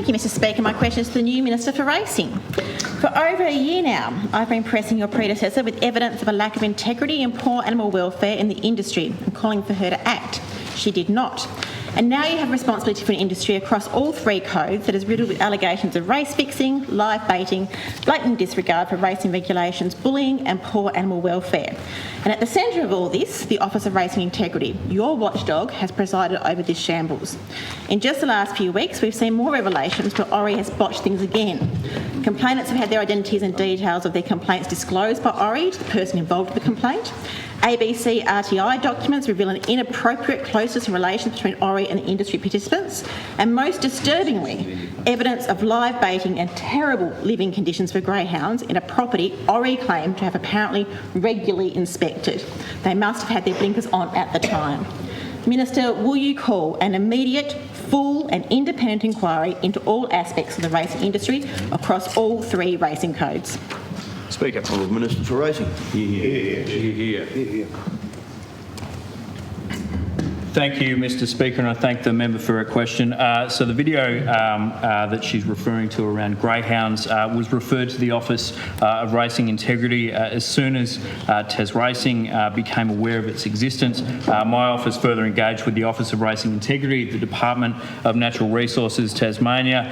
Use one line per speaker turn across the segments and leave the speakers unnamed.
Thank you, Mr Speaker. My question is to the new Minister for Racing. For over a year now, I've been pressing your predecessor with evidence of a lack of integrity and poor animal welfare in the industry and calling for her to act. She did not. And now you have responsibility for an industry across all three codes that is riddled with allegations of race fixing, live baiting, blatant disregard for racing regulations, bullying and poor animal welfare. And at the centre of all this, the Office of Racing Integrity, your watchdog, has presided over this shambles. In just the last few weeks, we've seen more revelations where Ori has botched things again. Complainants have had their identities and details of their complaints disclosed by Ori to the person involved with the complaint. ABC RTI documents reveal an inappropriate closeness and relations between Ori and the industry participants, and most disturbingly, evidence of live baiting and terrible living conditions for greyhounds in a property Ori claimed to have apparently regularly inspected. They must have had their blinkers on at the time. Minister, will you call an immediate, full and independent inquiry into all aspects of the racing industry across all three racing codes?
Speaker. Honourable Minister for Racing.
Here. Thank you, Mr Speaker, and I thank the member for her question. So the video that she's referring to around greyhounds was referred to the Office of Racing Integrity as soon as Tas Racing became aware of its existence. My office further engaged with the Office of Racing Integrity, the Department of Natural Resources, Tasmania,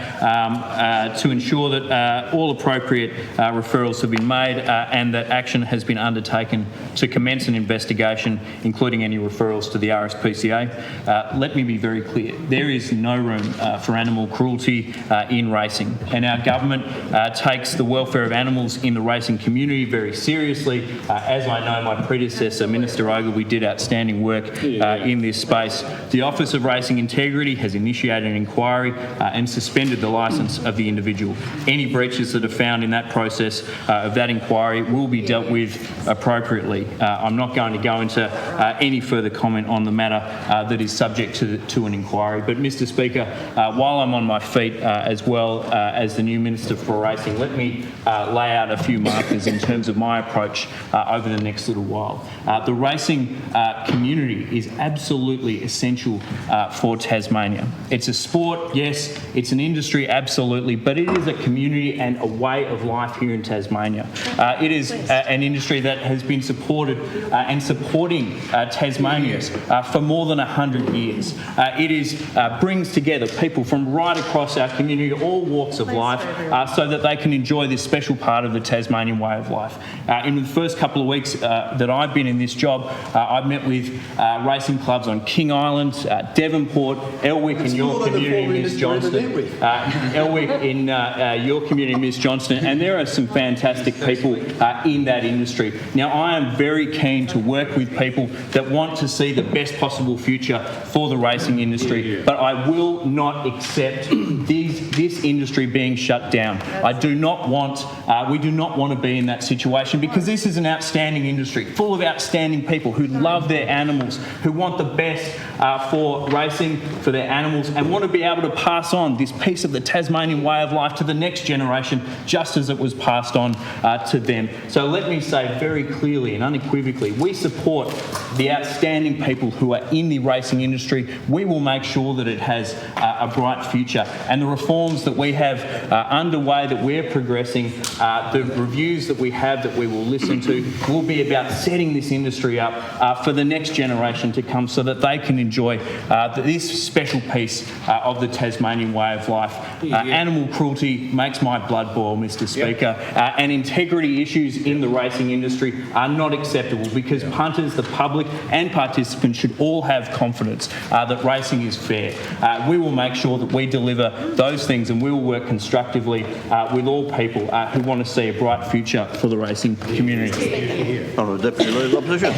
to ensure that all appropriate referrals have been made and that action has been undertaken to commence an investigation, including any referrals to the RSPCA. Let me be very clear. There is no room for animal cruelty in racing, and our government takes the welfare of animals in the racing community very seriously. As I know, my predecessor, Minister Ogilvie, did outstanding work in this space. The Office of Racing Integrity has initiated an inquiry and suspended the licence of the individual. Any breaches that are found in that process of that inquiry will be dealt with appropriately. I'm not going to go into any further comment on the matter that is subject to an inquiry. But, Mr Speaker, while I'm on my feet as well as the new Minister for Racing, let me lay out a few markers in terms of my approach over the next little while. The racing community is absolutely essential for Tasmania. It's a sport, yes, it's an industry, absolutely, but it is a community and a way of life here in Tasmania. It is an industry that has been supported and supporting Tasmanians for more than 100 years. It brings together people from right across our community, all walks of life, so that they can enjoy this special part of the Tasmanian way of life. In the first couple of weeks that I've been in this job, I've met with racing clubs on King Island, Devonport, Elwick in your community, Ms Johnston, Elwick in your community, Ms Johnston, and there are some fantastic people in that industry. Now, I am very keen to work with people that want to see the best possible future for the racing industry, but I will not accept this industry being shut down. I do not want, we do not want to be in that situation, because this is an outstanding industry full of outstanding people who love their animals, who want the best for racing, for their animals, and want to be able to pass on this piece of the Tasmanian way of life to the next generation, just as it was passed on to them. So let me say very clearly and unequivocally, we support the outstanding people who are in the racing industry. We will make sure that it has a bright future, and the reforms that we have underway, that we're progressing, the reviews that we have that we will listen to, will be about setting this industry up for the next generation to come, so that they can enjoy this special piece of the Tasmanian way of life. Animal cruelty makes my blood boil, Mr Speaker, and integrity issues in the racing industry are not acceptable, because punters, the public and participants should all have confidence that racing is fair. We will make sure that we deliver those things, and we will work constructively with all people who want to see a bright future for the racing community.
Honourable Deputy Leader of the Opposition.